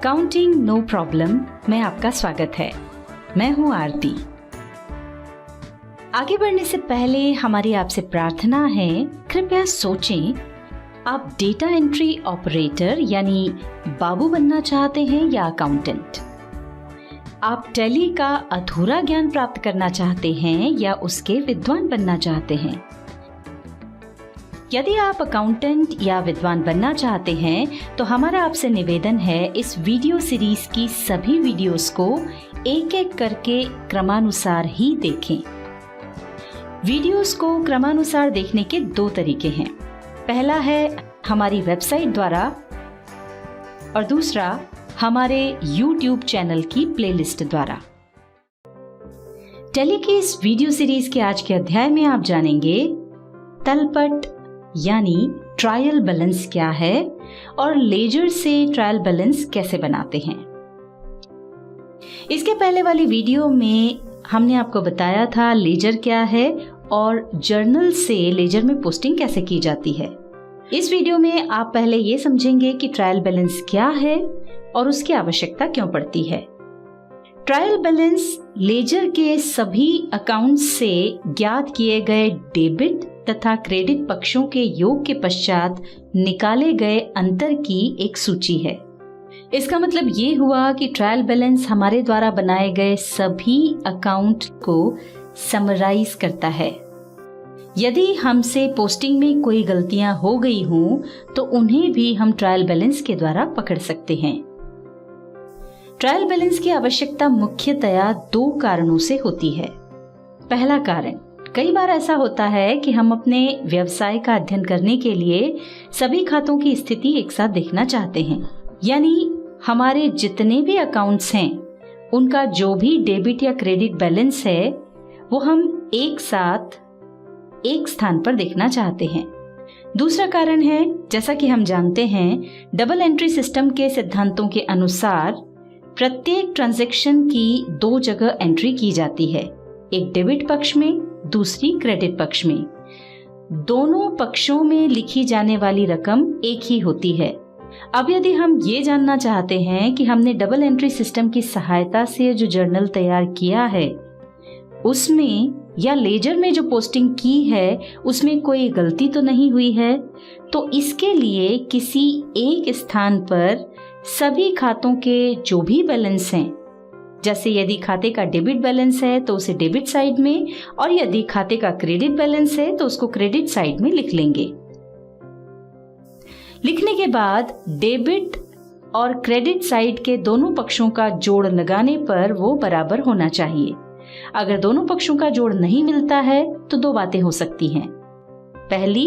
Accounting no problem में आपका स्वागत है। मैं हूं आरती। आगे बढ़ने से पहले हमारी आपसे प्रार्थना है, कृपया सोचें, आप डेटा एंट्री ऑपरेटर यानी बाबू बनना चाहते हैं या अकाउंटेंट? आप टैली का अधूरा ज्ञान प्राप्त करना चाहते हैं या उसके विद्वान बनना चाहते हैं? यदि आप अकाउंटेंट या विद्वान बनना चाहते हैं तो हमारा आपसे निवेदन है, इस वीडियो सीरीज की सभी वीडियोस को एक एक करके क्रमानुसार ही देखें। वीडियोस को क्रमानुसार देखने के दो तरीके हैं। पहला है हमारी वेबसाइट द्वारा और दूसरा हमारे YouTube चैनल की प्लेलिस्ट द्वारा। टैली की इस वीडियो सीरीज के आज के अध्याय में आप जानेंगे तलपट यानी ट्रायल बैलेंस क्या है और लेजर से ट्रायल बैलेंस कैसे बनाते हैं। इसके पहले वाली वीडियो में हमने आपको बताया था लेजर क्या है और जर्नल से लेजर में पोस्टिंग कैसे की जाती है। इस वीडियो में आप पहले ये समझेंगे कि ट्रायल बैलेंस क्या है और उसकी आवश्यकता क्यों पड़ती है। ट्रायल बैलेंस लेजर के सभी अकाउंट्स से ज्ञात किए गए डेबिट तथा क्रेडिट पक्षों के योग के पश्चात निकाले गए अंतर की एक सूची है। इसका मतलब ये हुआ कि ट्रायल बैलेंस हमारे द्वारा बनाए गए सभी अकाउंट को समराइज करता है। यदि हमसे पोस्टिंग में कोई गलतियां हो गई हों तो उन्हें भी हम ट्रायल बैलेंस के द्वारा पकड़ सकते हैं। ट्रायल बैलेंस की आवश्यकता मुख्यतया दो कारणों से होती है। पहला कारण, कई बार ऐसा होता है कि हम अपने व्यवसाय का अध्ययन करने के लिए सभी खातों की स्थिति एक साथ देखना चाहते हैं, यानी हमारे जितने भी अकाउंट्स हैं उनका जो भी डेबिट या क्रेडिट बैलेंस है वो हम एक साथ एक स्थान पर देखना चाहते हैं। दूसरा कारण है, जैसा कि हम जानते हैं, डबल एंट्री सिस्टम के सिद्धांतों के अनुसार प्रत्येक ट्रांजैक्शन की दो जगह एंट्री की जाती है, एक डेबिट पक्ष में, दूसरी क्रेडिट पक्ष में। दोनों पक्षों में लिखी जाने वाली रकम एक ही होती है। अब यदि हम ये जानना चाहते हैं कि हमने डबल एंट्री सिस्टम की सहायता से जो जर्नल तैयार किया है उसमें या लेजर में जो पोस्टिंग की है उसमें कोई गलती तो नहीं हुई है, तो इसके लिए किसी एक स्थान पर सभी खातों के जो भी बैलेंस हैं, जैसे यदि खाते का डेबिट बैलेंस है तो उसे डेबिट साइड में और यदि खाते का क्रेडिट बैलेंस है तो उसको क्रेडिट साइड में लिख लेंगे। लिखने के बाद डेबिट और क्रेडिट साइड के दोनों पक्षों का जोड़ लगाने पर वो बराबर होना चाहिए। अगर दोनों पक्षों का जोड़ नहीं मिलता है तो दो बातें हो सकती हैं। पहली,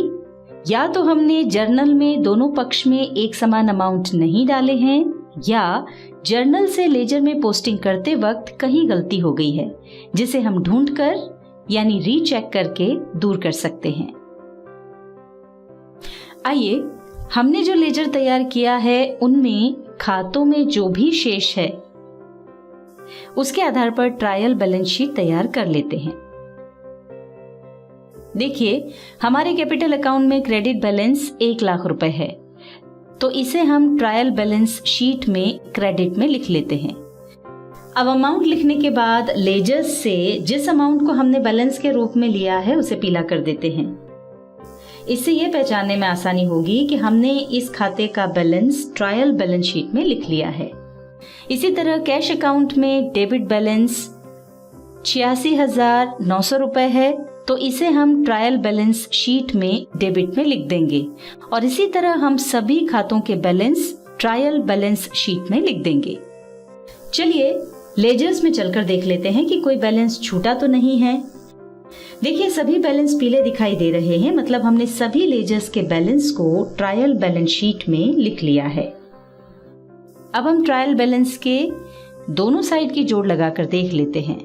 या तो हमने जर्नल में दोनों पक्ष में एक समान अमाउंट नहीं डाले हैं या जर्नल से लेजर में पोस्टिंग करते वक्त कहीं गलती हो गई है, जिसे हम ढूंढकर यानी रीचेक करके दूर कर सकते हैं। आइए, हमने जो लेजर तैयार किया है उनमें खातों में जो भी शेष है उसके आधार पर ट्रायल बैलेंस शीट तैयार कर लेते हैं। देखिए, हमारे कैपिटल अकाउंट में क्रेडिट बैलेंस 1 लाख रुपए है, तो इसे हम ट्रायल बैलेंस शीट में क्रेडिट में लिख लेते हैं। अब अमाउंट लिखने के बाद लेजर से जिस अमाउंट को हमने बैलेंस के रूप में लिया है उसे पीला कर देते हैं। इससे यह पहचानने में आसानी होगी कि हमने इस खाते का बैलेंस ट्रायल बैलेंस शीट में लिख लिया है। इसी तरह कैश अकाउंट में डेबिट बैलेंस 86,900 रुपए है, तो इसे हम ट्रायल बैलेंस शीट में डेबिट में लिख देंगे और इसी तरह हम सभी खातों के बैलेंस ट्रायल बैलेंस शीट में लिख देंगे। चलिए लेजर्स में चलकर देख लेते हैं कि कोई बैलेंस छूटा तो नहीं है। देखिए, सभी बैलेंस पीले दिखाई दे रहे हैं, मतलब हमने सभी लेजर्स के बैलेंस को ट्रायल बैलेंस शीट में लिख लिया है। अब हम ट्रायल बैलेंस के दोनों साइड की जोड़ लगाकर देख लेते हैं।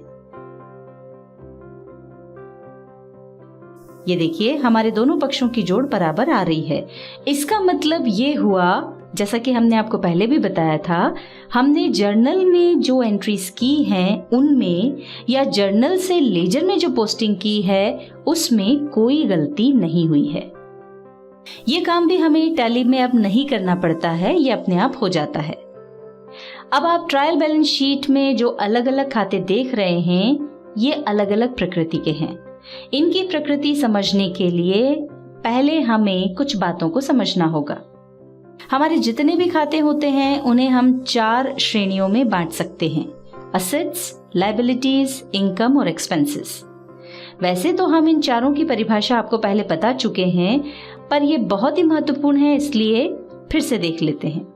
ये देखिए, हमारे दोनों पक्षों की जोड़ बराबर आ रही है। इसका मतलब ये हुआ, जैसा कि हमने आपको पहले भी बताया था, हमने जर्नल में जो एंट्रीज की हैं उनमें या जर्नल से लेजर में जो पोस्टिंग की है उसमें कोई गलती नहीं हुई है। ये काम भी हमें टैली में अब नहीं करना पड़ता है, ये अपने आप हो जाता है। अब आप ट्रायल बैलेंस शीट में जो अलग अलग खाते देख रहे हैं, ये अलग अलग प्रकृति के हैं। इनकी प्रकृति समझने के लिए पहले हमें कुछ बातों को समझना होगा। हमारे जितने भी खाते होते हैं उन्हें हम 4 श्रेणियों में बांट सकते हैं: असेट्स, लायबिलिटीज, इनकम और एक्सपेंसेस। वैसे तो हम इन चारों की परिभाषा आपको पहले बता चुके हैं, पर यह बहुत ही महत्वपूर्ण है, इसलिए फिर से देख लेते हैं।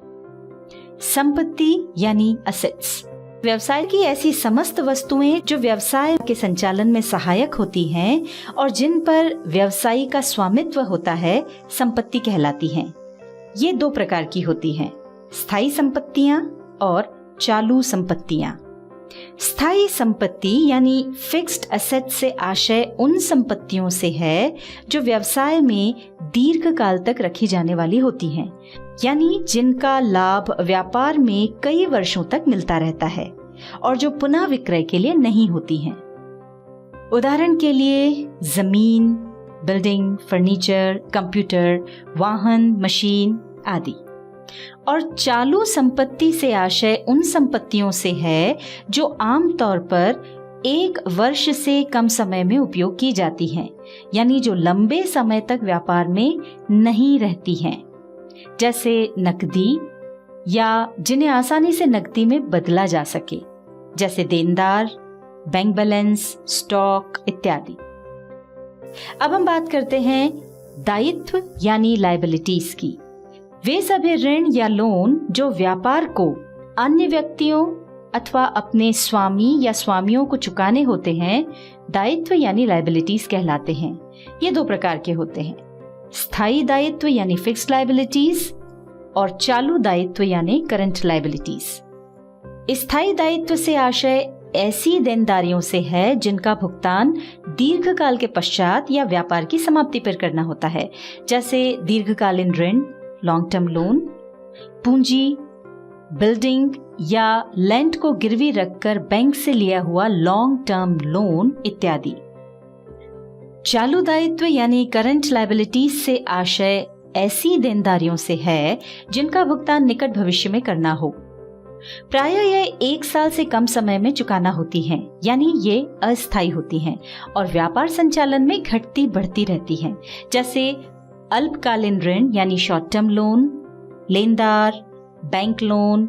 संपत्ति यानी असेट्स, व्यवसाय की ऐसी समस्त वस्तुएं जो व्यवसाय के संचालन में सहायक होती हैं और जिन पर व्यवसायी का स्वामित्व होता है, संपत्ति कहलाती हैं। ये 2 प्रकार की होती हैं: स्थायी संपत्तियां और चालू संपत्तियां। स्थायी संपत्ति यानी फिक्स्ड एसेट से आशय उन संपत्तियों से है जो व्यवसाय में दीर्घ काल तक रखी जाने वाली होती हैं, यानी जिनका लाभ व्यापार में कई वर्षों तक मिलता रहता है और जो पुनः विक्रय के लिए नहीं होती हैं। उदाहरण के लिए जमीन, बिल्डिंग, फर्नीचर, कंप्यूटर, वाहन, मशीन आदि। और चालू संपत्ति से आशय उन संपत्तियों से है जो आमतौर पर 1 वर्ष से कम समय में उपयोग की जाती हैं, यानी जो लंबे समय तक व्यापार में नहीं रहती हैं, जैसे नकदी या जिन्हें आसानी से नकदी में बदला जा सके, जैसे देनदार, बैंक बैलेंस, स्टॉक इत्यादि। अब हम बात करते हैं दायित्व यानी लायबिलिटीज की। वे सभी ऋण या लोन जो व्यापार को अन्य व्यक्तियों अथवा अपने स्वामी या स्वामियों को चुकाने होते हैं, दायित्व यानी लायबिलिटीज कहलाते हैं। ये 2 प्रकार के होते हैं: स्थायी दायित्व यानी फिक्स्ड लायबिलिटीज और चालू दायित्व यानी करंट लायबिलिटीज। स्थायी दायित्व से आशय ऐसी देनदारियों से है जिनका भुगतान दीर्घकाल के पश्चात या व्यापार की समाप्ति पर करना होता है, जैसे दीर्घकालीन ऋण, लॉन्ग टर्म लोन, पूंजी, बिल्डिंग या लैंड को गिरवी रखकर बैंक से लिया हुआ लॉन्ग टर्म लोन इत्यादि। चालू दायित्व यानी करंट लायबिलिटीज से आशय ऐसी देनदारियों से है जिनका भुगतान निकट भविष्य में करना हो। प्रायः यह 1 साल से कम समय में चुकाना होती हैं, यानी ये अस्थायी होती हैं और व्यापार संचालन में घटती बढ़ती रहती हैं, जैसे अल्पकालीन ऋण यानी शॉर्ट टर्म लोन, लेनदार, बैंक लोन,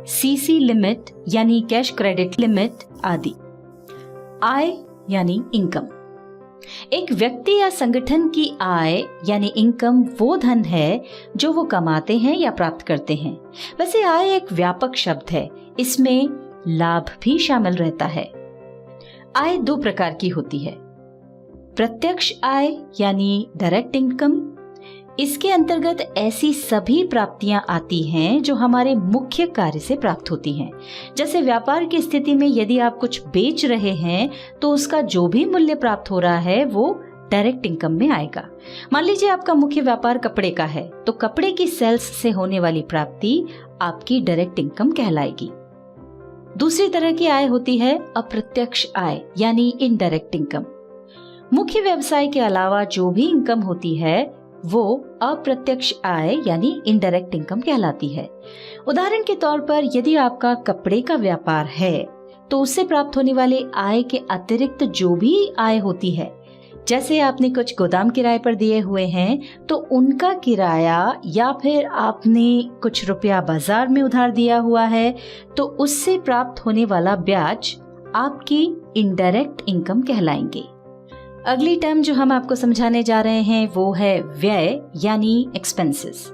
सीसी लिमिट यानी कैश क्रेडिट लिमिट आदि। आय यानी इनकम। एक व्यक्ति या संगठन की आय यानी इनकम वो धन है जो वो कमाते हैं या प्राप्त करते हैं। वैसे आय एक व्यापक शब्द है, इसमें लाभ भी शामिल रहता है। आय 2 प्रकार की होती है: प्रत्यक्ष आय यानी डायरेक्ट इनकम। इसके अंतर्गत ऐसी सभी प्राप्तियां आती हैं जो हमारे मुख्य कार्य से प्राप्त होती हैं। जैसे व्यापार की स्थिति में यदि आप कुछ बेच रहे हैं तो उसका जो भी मूल्य प्राप्त हो रहा है वो डायरेक्ट इनकम में आएगा। मान लीजिए आपका मुख्य व्यापार कपड़े का है, तो कपड़े की सेल्स से होने वाली प्राप्ति आपकी डायरेक्ट इनकम कहलाएगी। दूसरी तरह की आय होती है अप्रत्यक्ष आय यानी इनडायरेक्ट इनकम। मुख्य व्यवसाय के अलावा जो भी इनकम होती है वो अप्रत्यक्ष आय यानी इनडायरेक्ट इनकम कहलाती है। उदाहरण के तौर पर यदि आपका कपड़े का व्यापार है तो उससे प्राप्त होने वाले आय के अतिरिक्त जो भी आय होती है, जैसे आपने कुछ गोदाम किराए पर दिए हुए हैं तो उनका किराया, या फिर आपने कुछ रुपया बाजार में उधार दिया हुआ है तो उससे प्राप्त होने वाला ब्याज आपकी इनडायरेक्ट इनकम कहलाएंगे। अगली टर्म जो हम आपको समझाने जा रहे हैं वो है व्यय यानी एक्सपेंसेस।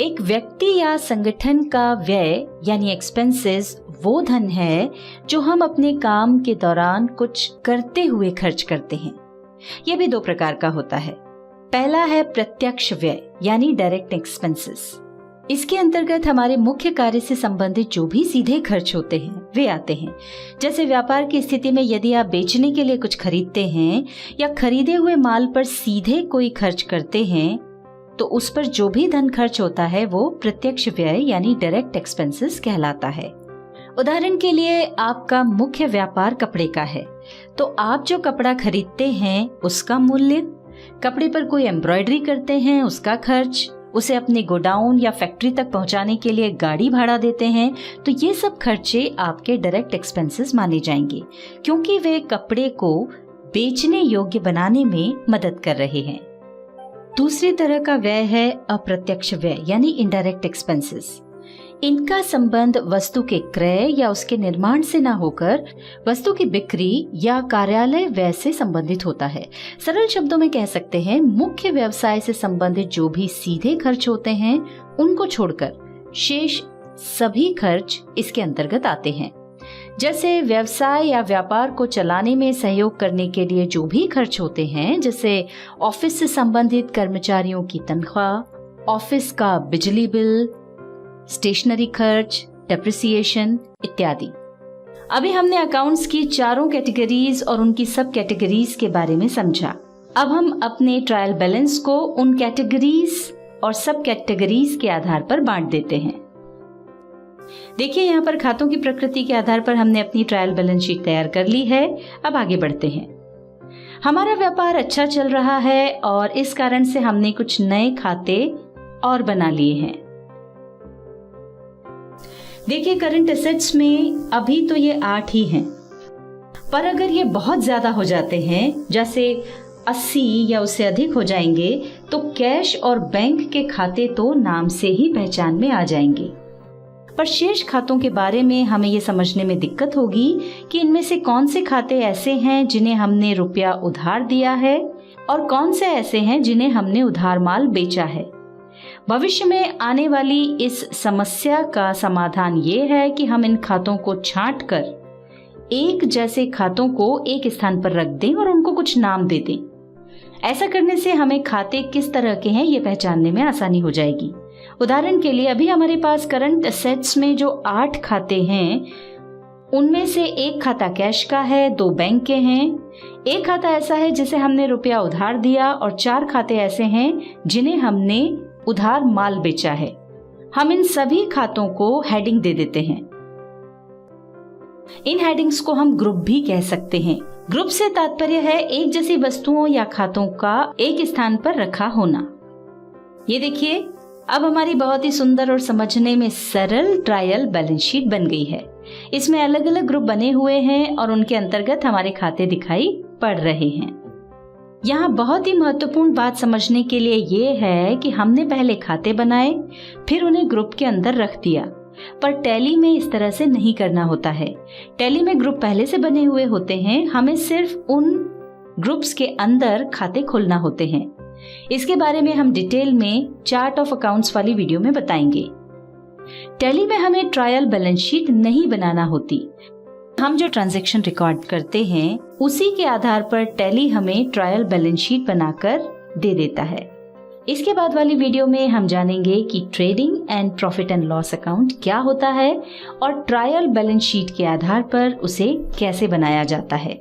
एक व्यक्ति या संगठन का व्यय यानी एक्सपेंसेस वो धन है जो हम अपने काम के दौरान कुछ करते हुए खर्च करते हैं। यह भी 2 प्रकार का होता है। पहला है प्रत्यक्ष व्यय यानी डायरेक्ट एक्सपेंसेस। इसके अंतर्गत हमारे मुख्य कार्य से संबंधित जो भी सीधे खर्च होते हैं वे आते हैं। जैसे व्यापार की स्थिति में यदि आप बेचने के लिए कुछ खरीदते हैं या खरीदे हुए माल पर सीधे कोई खर्च करते हैं तो उस पर जो भी धन खर्च होता है वो प्रत्यक्ष व्यय यानी डायरेक्ट एक्सपेंसेस कहलाता है। उदाहरण के लिए आपका मुख्य व्यापार कपड़े का है तो आप जो कपड़ा खरीदते हैं उसका मूल्य, कपड़े पर कोई एम्ब्रॉयडरी करते हैं उसका खर्च उसे अपने गोडाउन या फैक्ट्री तक पहुंचाने के लिए गाड़ी भाड़ा देते हैं, तो ये सब खर्चे आपके डायरेक्ट एक्सपेंसेस माने जाएंगे, क्योंकि वे कपड़े को बेचने योग्य बनाने में मदद कर रहे हैं। दूसरी तरह का व्यय है अप्रत्यक्ष व्यय यानी इनडायरेक्ट एक्सपेंसेस। इनका संबंध वस्तु के क्रय या उसके निर्माण से न होकर वस्तु की बिक्री या कार्यालय व्यय से संबंधित होता है। सरल शब्दों में कह सकते हैं, मुख्य व्यवसाय से संबंधित जो भी सीधे खर्च होते हैं उनको छोड़कर शेष सभी खर्च इसके अंतर्गत आते हैं। जैसे व्यवसाय या व्यापार को चलाने में सहयोग करने के लिए जो भी खर्च होते हैं, जैसे ऑफिस से संबंधित कर्मचारियों की तनख्वाह, ऑफिस का बिजली बिल, स्टेशनरी खर्च, डेप्रिसिएशन इत्यादि। अभी हमने अकाउंट्स की चारों कैटेगरीज और उनकी सब कैटेगरीज के बारे में समझा। अब हम अपने ट्रायल बैलेंस को उन कैटेगरीज और सब कैटेगरीज के आधार पर बांट देते हैं। देखिए, यहाँ पर खातों की प्रकृति के आधार पर हमने अपनी ट्रायल बैलेंस शीट तैयार कर ली है। अब आगे बढ़ते हैं। हमारा व्यापार अच्छा चल रहा है और इस कारण से हमने कुछ नए खाते और बना लिए हैं। देखिए, करंट एसेट्स में अभी तो ये 8 ही हैं, पर अगर ये बहुत ज्यादा हो जाते हैं, जैसे 80 या उससे अधिक हो जाएंगे, तो कैश और बैंक के खाते तो नाम से ही पहचान में आ जाएंगे। पर शेष खातों के बारे में हमें ये समझने में दिक्कत होगी कि इनमें से कौन से खाते ऐसे हैं जिन्हें हमने रुपया उधार दिया है और कौन से ऐसे हैं जिन्हें हमने उधार माल बेचा है। भविष्य में आने वाली इस समस्या का समाधान ये है कि हम इन खातों को छांटकर एक जैसे खातों को एक स्थान पर रख दें और उनको कुछ नाम दे दें। ऐसा करने से हमें खाते किस तरह के हैं ये पहचानने में आसानी हो जाएगी। उदाहरण के लिए, अभी हमारे पास करंट एसेट्स में जो 8 खाते हैं, उनमें से एक खाता कैश का है, 2 बैंक के हैं, एक खाता ऐसा है जिसे हमने रुपया उधार दिया और 4 खाते ऐसे हैं जिन्हें हमने उधार माल बेचा है। हम इन सभी खातों को हेडिंग दे देते हैं। इन हेडिंग्स को हम ग्रुप भी कह सकते हैं। ग्रुप से तात्पर्य है एक जैसी वस्तुओं या खातों का एक स्थान पर रखा होना। ये देखिए, अब हमारी बहुत ही सुंदर और समझने में सरल ट्रायल बैलेंस शीट बन गई है। इसमें अलग अलग ग्रुप बने हुए हैं और उनके अंतर्गत हमारे खाते दिखाई पड़ रहे हैं। यहाँ बहुत ही महत्वपूर्ण बात समझने के लिए ये है कि हमने पहले खाते बनाए, फिर उन्हें ग्रुप के अंदर रख दिया, पर टैली में इस तरह से नहीं करना होता है। टैली में ग्रुप पहले से बने हुए होते हैं, हमें सिर्फ उन ग्रुप्स के अंदर खाते खोलना होते हैं। इसके बारे में हम डिटेल में चार्ट ऑफ अकाउंट्स वाली वीडियो में बताएंगे। टैली में हमें ट्रायल बैलेंस शीट नहीं बनाना होती। हम जो ट्रांजैक्शन रिकॉर्ड करते हैं उसी के आधार पर टैली हमें ट्रायल बैलेंस शीट बनाकर दे देता है। इसके बाद वाली वीडियो में हम जानेंगे कि trading and profit and loss account क्या होता है और ट्रायल बैलेंस शीट के आधार पर उसे कैसे बनाया जाता है।